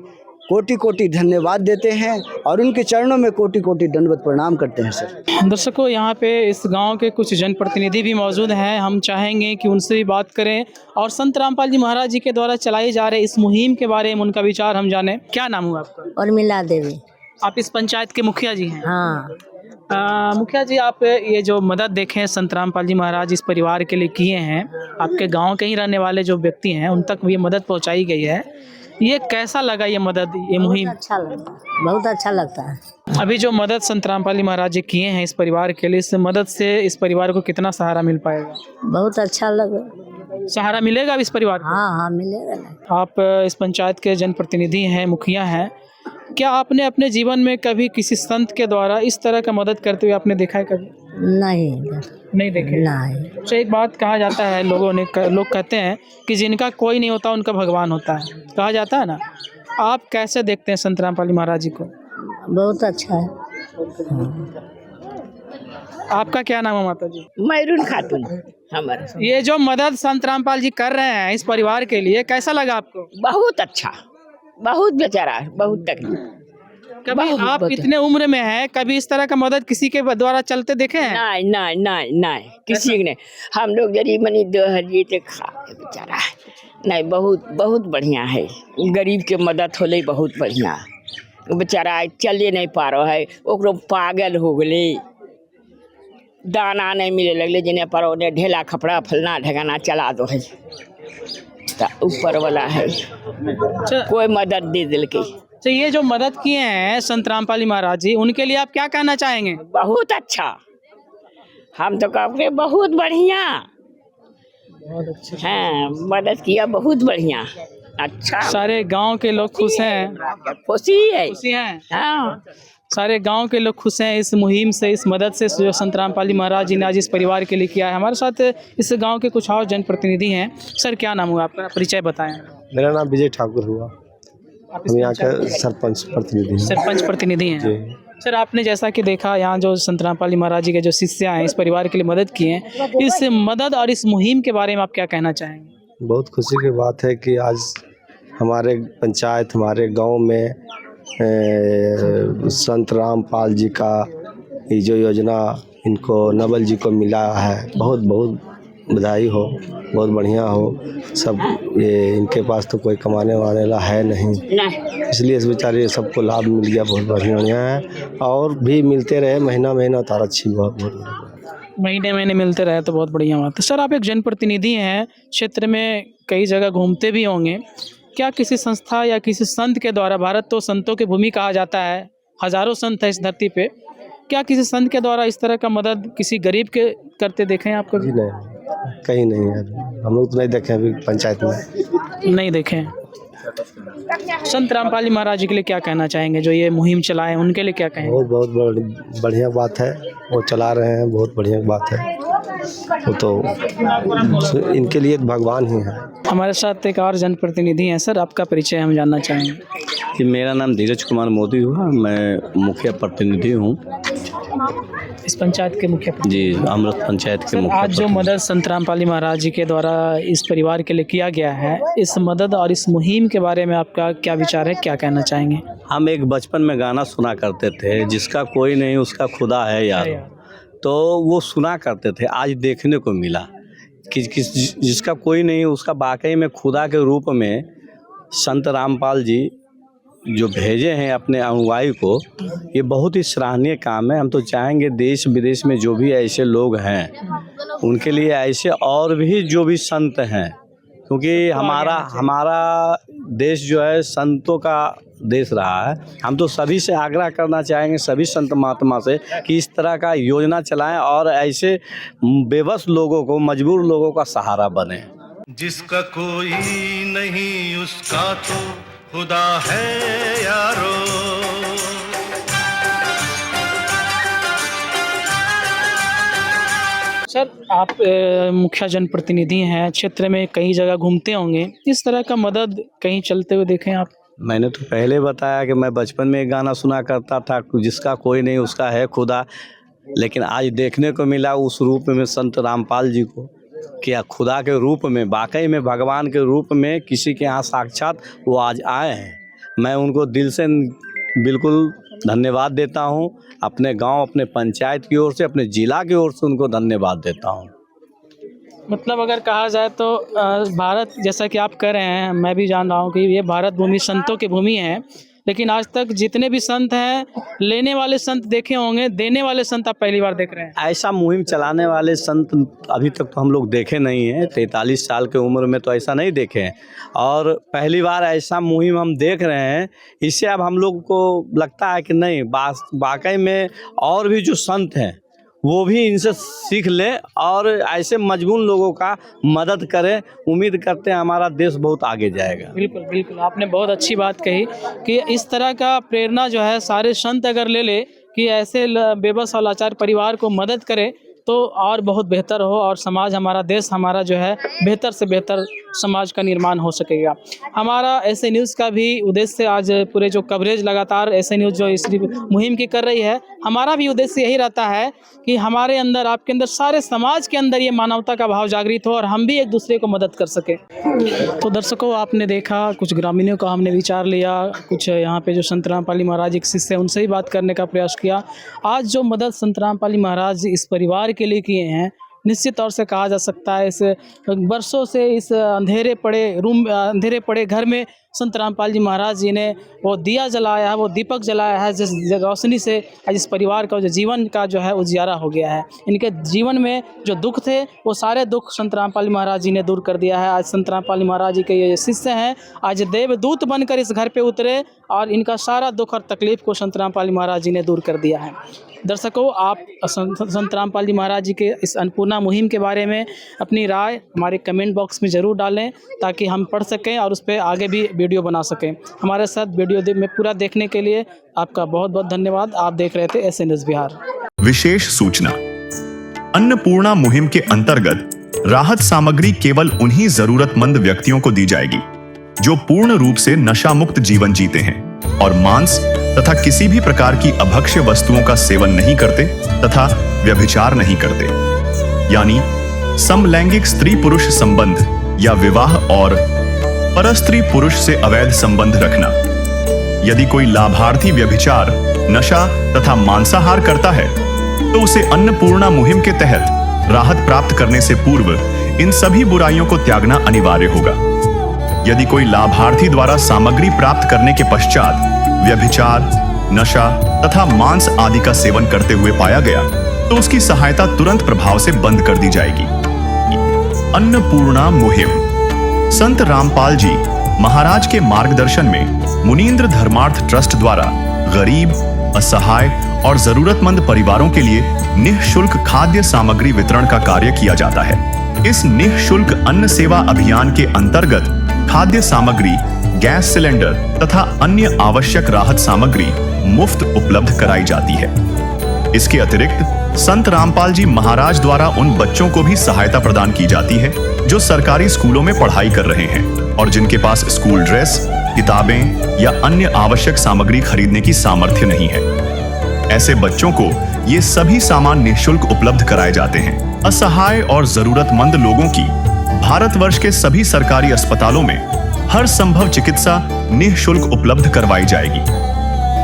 कोटि कोटि धन्यवाद देते हैं और उनके चरणों में कोटि कोटि दंडवत प्रणाम करते हैं सर। दर्शकों, यहाँ पे इस गांव के कुछ जनप्रतिनिधि भी मौजूद हैं, हम चाहेंगे कि उनसे भी बात करें और संत रामपाल जी महाराज जी के द्वारा चलाई जा रहे इस मुहिम के बारे में उनका विचार हम जानें। क्या नाम हुआ आपका? उर्मिला देवी। आप इस पंचायत के मुखिया जी हैं? हाँ। मुखिया जी, आप ये जो मदद देखें संत रामपाल जी महाराज इस परिवार के लिए किए हैं, आपके गांव के ही रहने वाले जो व्यक्ति हैं उन तक ये मदद पहुंचाई गई है, ये कैसा लगा ये मदद, ये मुहिम? अच्छा लगता है, बहुत अच्छा लगता है। अभी जो मदद संत रामपाल जी महाराज जी किए हैं इस परिवार के लिए, इस मदद से इस परिवार को कितना सहारा मिल पाएगा? बहुत अच्छा लगा। सहारा मिलेगा अब इस परिवार को? हाँ मिलेगा ना। आप इस पंचायत के जनप्रतिनिधि हैं, मुखिया हैं, क्या आपने अपने जीवन में कभी किसी संत के द्वारा इस तरह का मदद करते हुए आपने देखा है कभी? नहीं देखे। नहीं। तो एक बात कहा जाता है, लोग कहते हैं कि जिनका कोई नहीं होता उनका भगवान होता है, कहा जाता है ना। आप कैसे देखते हैं संत रामपाल जी महाराज जी को? बहुत अच्छा है। आपका क्या नाम है माता जी? मैरून खातून हमारा। ये जो मदद संत रामपाल जी कर रहे हैं इस परिवार के लिए, कैसा लगा आपको? बहुत अच्छा, बहुत बेचारा, बहुत तकलीफ। कभी आप इतने उम्र में हैं, कभी इस तरह का मदद किसी के द्वारा चलते देखे हैं? नहीं किसी ने। हम लोग गरीब मनी 2000 खा बेचारा। नहीं, बहुत बढ़िया है। गरीब के मदद होले बहुत बढ़िया। बेचारा चले नहीं पा रहा है, ओकरो पागल हो गले, दाना नहीं मिले लगले, जिन्हें पर उन्हें ढेला खपड़ा फलना ढगाना चला दो है। ऊपर वाला है, कोई मदद दे दिल के। तो ये जो मदद किए हैं संत रामपाल जी महाराज जी, उनके लिए आप क्या कहना चाहेंगे? बहुत अच्छा, हम तो कहते बहुत बढ़िया। हाँ, मदद किया बहुत बढ़िया, अच्छा। सारे गांव के लोग खुश हैं? खुशी हैं। हाँ, सारे गांव के लोग खुश हैं इस मुहिम से, इस मदद से जो संत रामपाल जी महाराज जी ने आज इस परिवार के लिए किया है। हमारे साथ इस गांव के कुछ और जनप्रतिनिधि हैं। सर, क्या नाम हुआ आपका, परिचय बताएं। मेरा नाम विजय ठाकुर हुआ, हम यहाँ के सरपंच प्रतिनिधि हैं। सरपंच प्रतिनिधि हैं। सर, आपने जैसा कि देखा यहाँ जो संत रामपाल जी महाराज जी के जो शिष्य हैं इस परिवार के लिए मदद किए हैं, इस मदद और इस मुहिम के बारे में आप क्या कहना चाहेंगे? बहुत खुशी की बात है कि आज हमारे पंचायत, हमारे गांव में संत रामपाल जी का ये जो योजना इनको नवल जी को मिला है, बहुत बहुत बधाई हो, बहुत बढ़िया हो। सब ये इनके पास तो कोई कमाने वाले वाला है नहीं, इसलिए इस बेचारे सबको लाभ मिल गया, बहुत बढ़िया है। और भी मिलते रहे, महीना तार अच्छी, बहुत महीने मिलते रहे तो बहुत बढ़िया बात है। सर, आप एक जनप्रतिनिधि हैं, क्षेत्र में कई जगह घूमते भी होंगे, क्या किसी संस्था या किसी संत के द्वारा, भारत तो संतों की भूमि कहा जाता है, हजारों संत है इस धरती पे, क्या किसी संत के द्वारा इस तरह का मदद किसी गरीब के करते देखे हैं आपको? जी नहीं, कहीं नहीं है, हम लोग तो नहीं देखे अभी पंचायत में, नहीं देखे। संत रामपाल जी महाराज जी के लिए क्या कहना चाहेंगे, जो ये मुहिम चलाए उनके लिए क्या कहेंगे? बहुत बढ़िया बात है, वो चला रहे हैं, बहुत बढ़िया बात है। वो तो इनके लिए भगवान ही है। हमारे साथ एक और जनप्रतिनिधि हैं। सर, आपका परिचय हम जानना चाहेंगे। कि मेरा नाम धीरज कुमार मोदी हुआ, मैं मुखिया प्रतिनिधि हूँ इस पंचायत के मुखिया जी, अमृत पंचायत के मुखिया। आज जो मदद संत रामपाल जी महाराज जी के द्वारा इस परिवार के लिए किया गया है, इस मदद और इस मुहिम के बारे में आपका क्या विचार है, क्या कहना चाहेंगे? हम एक बचपन में गाना सुना करते थे, जिसका कोई नहीं उसका खुदा है यार, तो वो सुना करते थे। आज देखने को मिला कि जिसका कोई नहीं उसका वाकई में खुदा के रूप में संत रामपाल जी जो भेजे हैं अपने अनुयायी को, ये बहुत ही सराहनीय काम है। हम तो चाहेंगे देश विदेश में जो भी ऐसे लोग हैं उनके लिए ऐसे और भी जो भी संत हैं, क्योंकि हमारा देश जो है संतों का देश रहा है। हम तो सभी से आग्रह करना चाहेंगे, सभी संत महात्मा से, कि इस तरह का योजना चलाएं और ऐसे बेबस लोगों को, मजबूर लोगों का सहारा बने। जिसका कोई नहीं उसका तो खुदा है यारो। सर, आप मुखिया जनप्रतिनिधि हैं, क्षेत्र में कई जगह घूमते होंगे, इस तरह का मदद कहीं चलते हुए देखें आप? मैंने तो पहले बताया कि मैं बचपन में एक गाना सुना करता था, जिसका कोई नहीं उसका है खुदा, लेकिन आज देखने को मिला उस रूप में संत रामपाल जी को, क्या खुदा के रूप में, वाकई में भगवान के रूप में किसी के यहाँ साक्षात वो आज आए हैं। मैं उनको दिल से बिल्कुल धन्यवाद देता हूँ, अपने गांव, अपने पंचायत की ओर से, अपने ज़िला की ओर से उनको धन्यवाद देता हूँ। मतलब अगर कहा जाए तो भारत, जैसा कि आप कह रहे हैं, मैं भी जान रहा हूँ कि ये भारत भूमि संतों की भूमि है, लेकिन आज तक जितने भी संत हैं, लेने वाले संत देखे होंगे, देने वाले संत आप पहली बार देख रहे हैं। ऐसा मुहिम चलाने वाले संत अभी तक तो हम लोग देखे नहीं हैं। 43 साल के उम्र में तो ऐसा नहीं देखे हैं, और पहली बार ऐसा मुहिम हम देख रहे हैं। इससे अब हम लोग को लगता है कि नहीं, वाकई में और भी जो संत हैं वो भी इनसे सीख लें और ऐसे मजबूर लोगों का मदद करें। उम्मीद करते हैं हमारा देश बहुत आगे जाएगा। बिल्कुल बिल्कुल, आपने बहुत अच्छी बात कही कि इस तरह का प्रेरणा जो है सारे संत अगर ले ले कि ऐसे बेबस और लाचार परिवार को मदद करे तो और बहुत बेहतर हो, और समाज, हमारा देश, हमारा जो है बेहतर से बेहतर समाज का निर्माण हो सकेगा। हमारा ऐसे न्यूज़ का भी उद्देश्य, आज पूरे जो कवरेज लगातार ऐसे न्यूज़ जो इस मुहिम की कर रही है, हमारा भी उद्देश्य यही रहता है कि हमारे अंदर, आपके अंदर, सारे समाज के अंदर ये मानवता का भाव जागृत हो और हम भी एक दूसरे को मदद कर सकें। तो दर्शकों, आपने देखा कुछ ग्रामीणों का हमने विचार लिया, कुछ यहाँ पे जो संत रामपाली महाराज एक शिष्य है उनसे ही बात करने का प्रयास किया। आज जो मदद संत रामपाली महाराज इस परिवार के लिए किए हैं, निश्चित तौर से कहा जा सकता है इस वर्षों से इस अंधेरे पड़े घर में संत रामपाल जी महाराज जी ने वो दिया जलाया है, वो दीपक जलाया है, जिस रोशनी से आज इस परिवार का जो जीवन का जो है उजियारा हो गया है। इनके जीवन में जो दुख थे वो सारे दुख संत रामपाल महाराज जी ने दूर कर दिया है। आज संत रामपाल महाराज जी के ये शिष्य हैं, आज देवदूत बनकर इस घर पे उतरे और इनका सारा दुख और तकलीफ को संत रामपाल महाराज जी ने दूर कर दिया है। दर्शकों, आप संत रामपाल जी महाराज जी के इस अन्नपूर्णा मुहिम के बारे में अपनी राय हमारे कमेंट बॉक्स में ज़रूर डालें ताकि हम पढ़ सकें और उस पर आगे भी वीडियो बना सकें। हमारे साथ वीडियो में पूरा देखने के लिए आपका बहुत बहुत धन्यवाद। आप देख रहे थे SN न्यूज़ बिहार। विशेष सूचना, अन्नपूर्णा मुहिम के अंतर्गत राहत सामग्री केवल उन्हीं जरूरतमंद व्यक्तियों को दी जाएगी जो पूर्ण रूप से नशा मुक्त जीवन जीते हैं और मांस तथा किसी भी प्रकार की अभक्ष्य वस्तुओं का सेवन नहीं करते तथा व्यभिचार नहीं करते, यानी समलैंगिक स्त्री पुरुष संबंध या विवाह और परस्त्री पुरुष से अवैध संबंध रखना। यदि कोई लाभार्थी व्यभिचार, नशा तथा मांसाहार करता है तो उसे अन्नपूर्णा मुहिम के तहत राहत प्राप्त करने से पूर्व इन सभी बुराइयों को त्यागना अनिवार्य होगा। यदि कोई लाभार्थी द्वारा सामग्री प्राप्त करने के पश्चात व्यभिचार, नशा तथा मांस आदि का सेवन करते हुए पाया गया तो उसकी सहायता तुरंत प्रभाव से बंद कर दी जाएगी। अन्नपूर्णा मुहिम संत रामपाल जी महाराज के मार्गदर्शन में मुनींद्र धर्मार्थ ट्रस्ट द्वारा गरीब, असहाय और जरूरतमंद परिवारों के लिए निःशुल्क खाद्य सामग्री वितरण का कार्य किया जाता है। इस निःशुल्क अन्न सेवा अभियान के अंतर्गत खाद्य सामग्री, गैस सिलेंडर तथा अन्य आवश्यक राहत सामग्री मुफ्त उपलब्ध कराई जाती है। इसके अतिरिक्त संत रामपाल जी महाराज द्वारा उन बच्चों को भी सहायता प्रदान की जाती है जो सरकारी स्कूलों में पढ़ाई कर रहे हैं और जिनके पास स्कूल ड्रेस, किताबें या अन्य आवश्यक सामग्री खरीदने की सामर्थ्य नहीं है। ऐसे बच्चों को ये सभी सामान निःशुल्क उपलब्ध कराए जाते हैं। असहाय और जरूरतमंद लोगों की भारतवर्ष के सभी सरकारी अस्पतालों में हर संभव चिकित्सा निःशुल्क उपलब्ध करवाई जाएगी,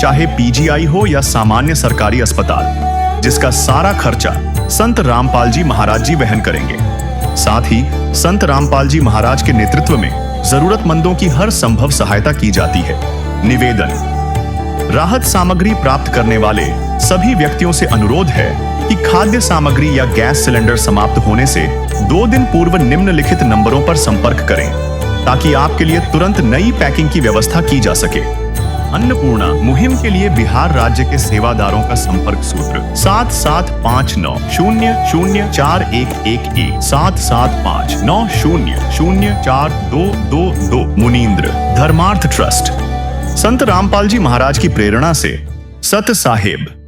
चाहे PGI हो या सामान्य सरकारी अस्पताल, जिसका सारा खर्चा संत रामपाल जी महाराज जी वहन करेंगे। साथ ही संत रामपाल जी महाराज के नेतृत्व में जरूरतमंदों की हर संभव सहायता की जाती है। निवेदन, राहत सामग्री प्राप्त करने वाले सभी व्यक्तियों से अनुरोध है कि खाद्य सामग्री या गैस सिलेंडर समाप्त होने से 2 दिन पूर्व निम्नलिखित नंबरों पर संपर्क करें ताकि आपके लिए तुरंत नई पैकिंग की व्यवस्था की जा सके। अन्नपूर्णा मुहिम के लिए बिहार राज्य के सेवादारों का संपर्क सूत्र 7759004211 7759004222। मुनींद्र धर्मार्थ ट्रस्ट संत रामपाल जी महाराज की प्रेरणा से सत साहेब